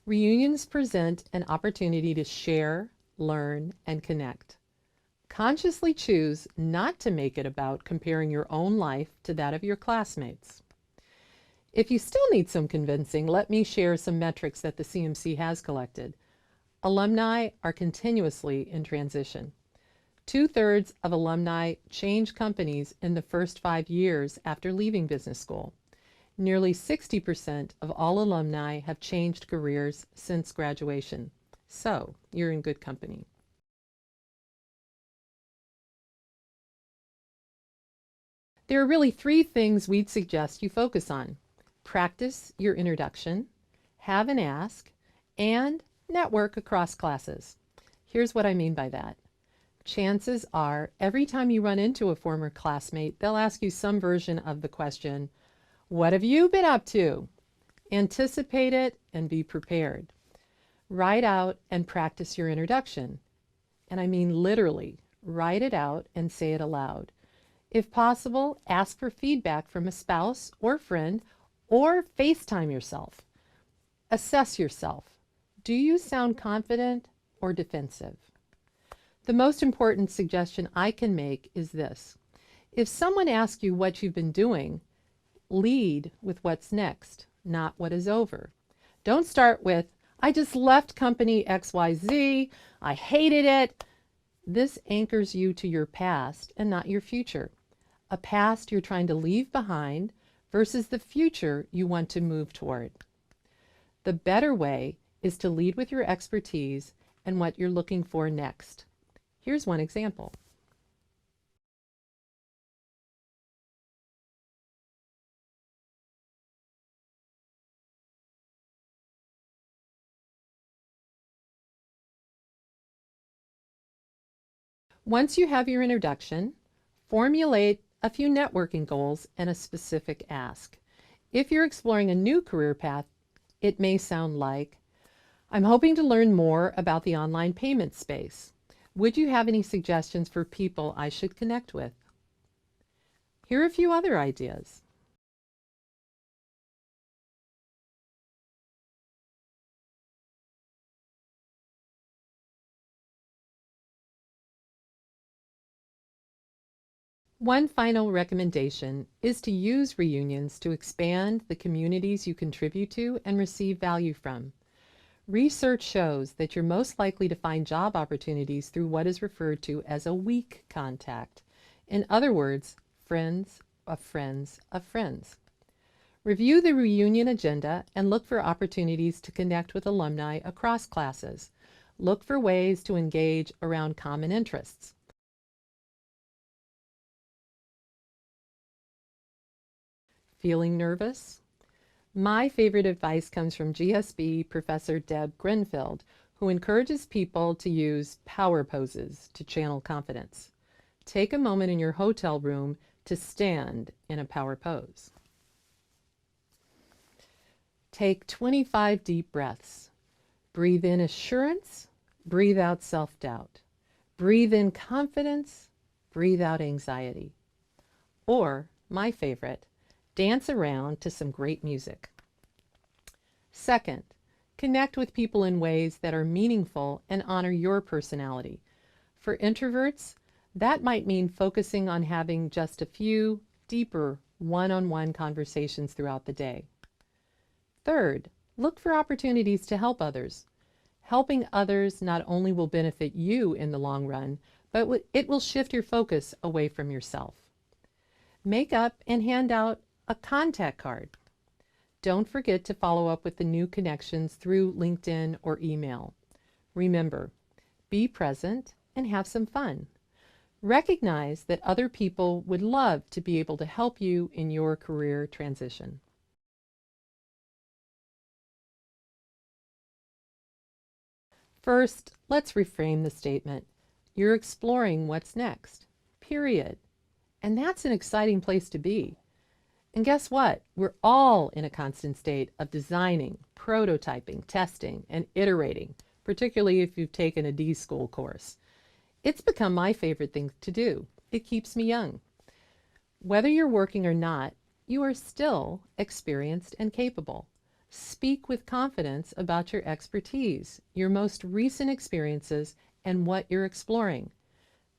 Reunions present an opportunity to share, learn, and connect. Consciously choose not to make it about comparing your own life to that of your classmates. If you still need some convincing, let me share some metrics that the CMC has collected. Alumni are continuously in transition. 2/3 of alumni change companies in the first 5 years after leaving business school. Nearly 60% of all alumni have changed careers since graduation. So, you're in good company. There are really 3 things we'd suggest you focus on. Practice your introduction, have an ask, and network across classes. Here's what I mean by that. Chances are, every time you run into a former classmate, they'll ask you some version of the question, "What have you been up to?" Anticipate it and be prepared. Write out and practice your introduction. And I mean literally, write it out and say it aloud. If possible, ask for feedback from a spouse or friend, or FaceTime yourself. Assess yourself. Do you sound confident or defensive? The most important suggestion I can make is this. If someone asks you what you've been doing, lead with what's next, not what is over. Don't start with, "I just left company XYZ, I hated it." This anchors you to your past and not your future. A past you're trying to leave behind versus the future you want to move toward. The better way is to lead with your expertise and what you're looking for next. Here's one example. Once you have your introduction, formulate a few networking goals and a specific ask. If you're exploring a new career path, it may sound like, "I'm hoping to learn more about the online payment space. Would you have any suggestions for people I should connect with?" Here are a few other ideas. One final recommendation is to use reunions to expand the communities you contribute to and receive value from. Research shows that you're most likely to find job opportunities through what is referred to as a weak contact. In other words, friends of friends of friends. Review the reunion agenda and look for opportunities to connect with alumni across classes. Look for ways to engage around common interests. Feeling nervous? My favorite advice comes from GSB Professor Deb Grenfeld, who encourages people to use power poses to channel confidence. Take a moment in your hotel room to stand in a power pose. Take 25 deep breaths. Breathe in assurance, breathe out self-doubt. Breathe in confidence, breathe out anxiety. Or, my favorite, dance around to some great music. Second, connect with people in ways that are meaningful and honor your personality. For introverts, that might mean focusing on having just a few deeper one-on-one conversations throughout the day. Third, look for opportunities to help others. Helping others not only will benefit you in the long run, but it will shift your focus away from yourself. Make up and hand out a contact card. Don't forget to follow up with the new connections through LinkedIn or email. Remember, be present and have some fun. Recognize that other people would love to be able to help you in your career transition. First, let's reframe the statement. You're exploring what's next, period. And that's an exciting place to be. And guess what? We're all in a constant state of designing, prototyping, testing, and iterating, particularly if you've taken a D school course. It's become my favorite thing to do. It keeps me young. Whether you're working or not, you are still experienced and capable. Speak with confidence about your expertise, your most recent experiences, and what you're exploring.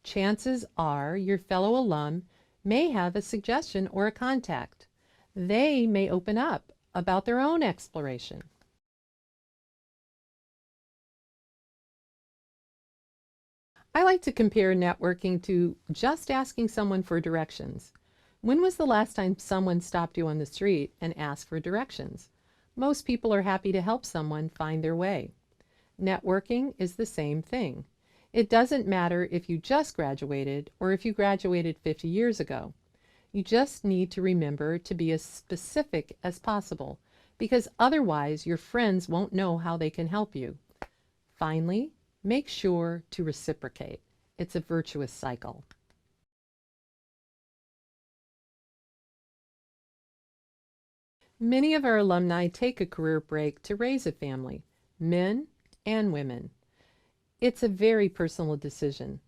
Chances are your fellow alum may have a suggestion or a contact. They may open up about their own exploration. I like to compare networking to just asking someone for directions. When was the last time someone stopped you on the street and asked for directions? Most people are happy to help someone find their way. Networking is the same thing. It doesn't matter if you just graduated or if you graduated 50 years ago. You just need to remember to be as specific as possible, because otherwise your friends won't know how they can help you. Finally, make sure to reciprocate. It's a virtuous cycle. Many of our alumni take a career break to raise a family, men and women. It's a very personal decision.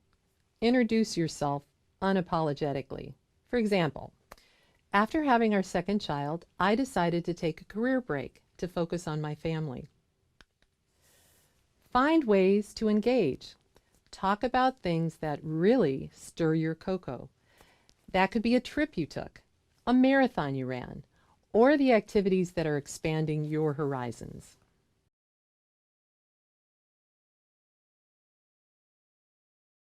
Introduce yourself unapologetically. For example, after having our second child, I decided to take a career break to focus on my family. Find ways to engage. Talk about things that really stir your cocoa. That could be a trip you took, a marathon you ran, or the activities that are expanding your horizons.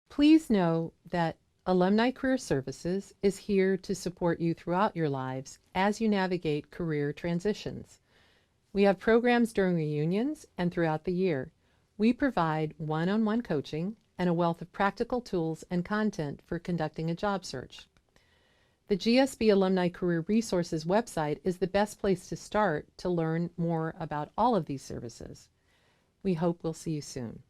Please know that Alumni Career Services is here to support you throughout your lives as you navigate career transitions. We have programs during reunions and throughout the year. We provide one-on-one coaching and a wealth of practical tools and content for conducting a job search. The GSB Alumni Career Resources website is the best place to start to learn more about all of these services. We hope we'll see you soon.